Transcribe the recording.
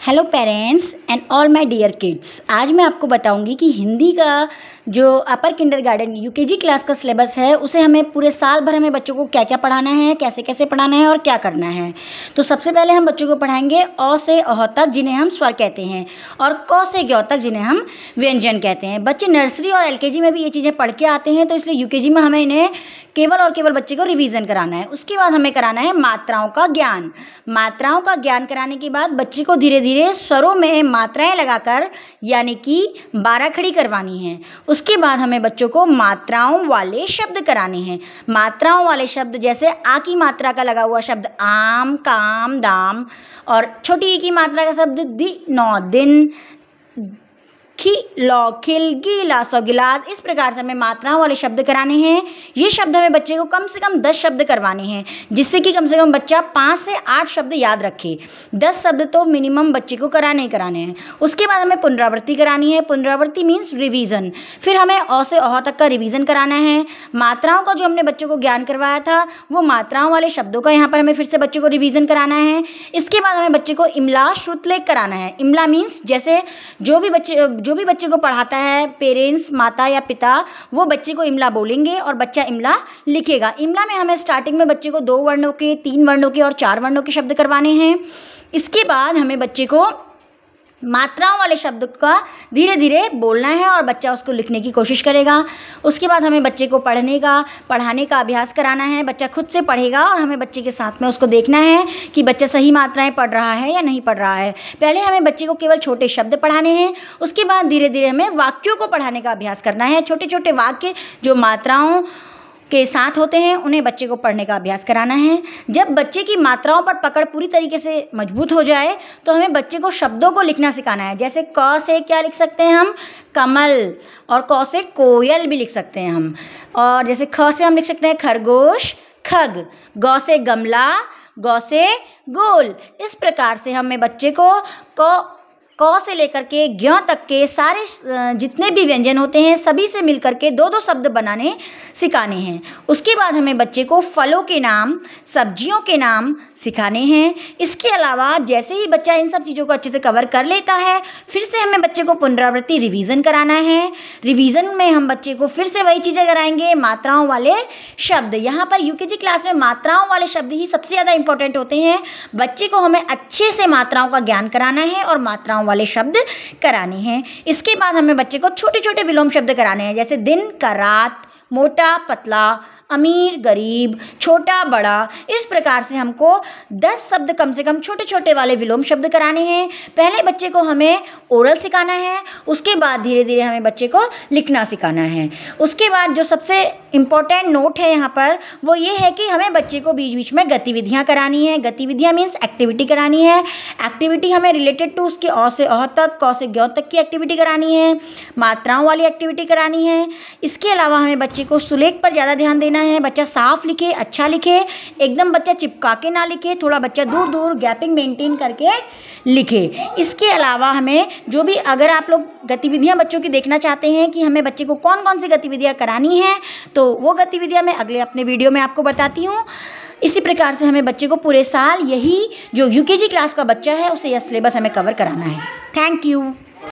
Hello parents and all my dear kids. आज मैं आपको बताऊंगी कि हिंदी का जो अपर किंडरगार्टन यूकेजी क्लास का सिलेबस है उसे हमें पूरे साल भर हमें बच्चों को क्या क्या पढ़ाना है, कैसे कैसे पढ़ाना है और क्या करना है। तो सबसे पहले हम बच्चों को पढ़ाएंगे अ से अह तक, जिन्हें हम स्वर कहते हैं, और क से ज्ञ तक, जिन्हें हम व्यंजन कहते हैं। बच्चे नर्सरी और एलकेजी में भी ये चीज़ें पढ़ के आते हैं, तो इसलिए यूकेजी में हमें इन्हें केवल और केवल बच्चे को रिवीजन कराना है। उसके बाद हमें कराना है मात्राओं का ज्ञान। मात्राओं का ज्ञान कराने के बाद बच्चे को धीरे धीरे स्वरों में मात्राएं लगाकर यानी कि 12 खड़ी करवानी है। उसके बाद हमें बच्चों को मात्राओं वाले शब्द कराने हैं। मात्राओं वाले शब्द जैसे आ की मात्रा का लगा हुआ शब्द आम, काम, दाम, और छोटी ई की मात्रा का शब्द दि, नौ, दिन, खी, लौ, खिल, गीला, सौ, गिलास। इस प्रकार से हमें मात्राओं वाले शब्द कराने हैं। ये शब्द हमें बच्चे को कम से कम 10 शब्द करवाने हैं, जिससे कि कम से कम बच्चा 5 से 8 शब्द याद रखे। 10 शब्द तो मिनिमम बच्चे को कराने ही कराने हैं। उसके बाद हमें पुनरावृत्ति करानी है। पुनरावृत्ति मीन्स रिवीजन। फिर हमें अ से अह तक का रिवीजन कराना है। मात्राओं का जो हमने बच्चों को ज्ञान करवाया था वो मात्राओं वाले शब्दों का यहाँ पर हमें फिर से बच्चे को रिवीजन कराना है। इसके बाद हमें बच्चे को इमला, श्रुतलेख कराना है। इमला मीन्स जैसे जो भी बच्चे को पढ़ाता है, पेरेंट्स, माता या पिता, वो बच्चे को इमला बोलेंगे और बच्चा इमला लिखेगा। इमला में हमें स्टार्टिंग में बच्चे को 2 वर्णों के, 3 वर्णों के और 4 वर्णों के शब्द करवाने हैं। इसके बाद हमें बच्चे को मात्राओं वाले शब्द का धीरे धीरे बोलना है और बच्चा उसको लिखने की कोशिश करेगा। उसके बाद हमें बच्चे को पढ़ाने का अभ्यास कराना है। बच्चा खुद से पढ़ेगा और हमें बच्चे के साथ में उसको देखना है कि बच्चा सही मात्राएं पढ़ रहा है या नहीं पढ़ रहा है। पहले हमें बच्चे को केवल छोटे शब्द पढ़ाने हैं। उसके बाद धीरे धीरे हमें वाक्यों को पढ़ाने का अभ्यास करना है। छोटे छोटे वाक्य जो मात्राओं के साथ होते हैं उन्हें बच्चे को पढ़ने का अभ्यास कराना है। जब बच्चे की मात्राओं पर पकड़ पूरी तरीके से मजबूत हो जाए तो हमें बच्चे को शब्दों को लिखना सिखाना है। जैसे क से क्या लिख सकते हैं हम, कमल, और क से कोयल भी लिख सकते हैं हम। और जैसे ख से हम लिख सकते हैं खरगोश, खग, ग से गमला, गौ से गोल। इस प्रकार से हमें बच्चे को क से लेकर के ज्ञ तक के सारे जितने भी व्यंजन होते हैं सभी से मिलकर के 2-2 शब्द बनाने सिखाने हैं। उसके बाद हमें बच्चे को फलों के नाम, सब्जियों के नाम सिखाने हैं। इसके अलावा जैसे ही बच्चा इन सब चीज़ों को अच्छे से कवर कर लेता है, फिर से हमें बच्चे को पुनरावृत्ति रिवीजन कराना है। रिवीजन में हम बच्चे को फिर से वही चीज़ें कराएंगे, मात्राओं वाले शब्द। यहाँ पर यूकेजी क्लास में मात्राओं वाले शब्द ही सबसे ज़्यादा इंपॉर्टेंट होते हैं। बच्चे को हमें अच्छे से मात्राओं का ज्ञान कराना है और मात्राओं वाले शब्द कराने हैं। इसके बाद हमें बच्चे को छोटे छोटे विलोम शब्द कराने हैं, जैसे दिन का रात, मोटा पतला, अमीर गरीब, छोटा बड़ा। इस प्रकार से हमको 10 शब्द कम से कम छोटे छोटे वाले विलोम शब्द कराने हैं। पहले बच्चे को हमें ओरल सिखाना है, उसके बाद धीरे धीरे हमें बच्चे को लिखना सिखाना है। उसके बाद जो सबसे इम्पॉर्टेंट नोट है यहाँ पर वो ये है कि हमें बच्चे को बीच बीच में गतिविधियाँ करानी है। गतिविधियाँ मीन्स एक्टिविटी करानी है। एक्टिविटी हमें रिलेटेड टू उसके अ से अह तक, क से ज्ञ तक की एक्टिविटी करानी है, मात्राओं वाली एक्टिविटी करानी है। इसके अलावा हमें बच्चे को सुलेख पर ज़्यादा ध्यान देना है। बच्चा साफ लिखे, अच्छा लिखे, एकदम बच्चा चिपका के ना लिखे, थोड़ा बच्चा दूर दूर गैपिंग मेंटेन करके लिखे। इसके अलावा हमें जो भी, अगर आप लोग गतिविधियां बच्चों की देखना चाहते हैं कि हमें बच्चे को कौन कौन सी गतिविधियां करानी है, तो वो गतिविधियां मैं अगले अपने वीडियो में आपको बताती हूँ। इसी प्रकार से हमें बच्चे को पूरे साल यही जो यूकेजी क्लास का बच्चा है उसे यह सिलेबस हमें कवर कराना है। Thank you.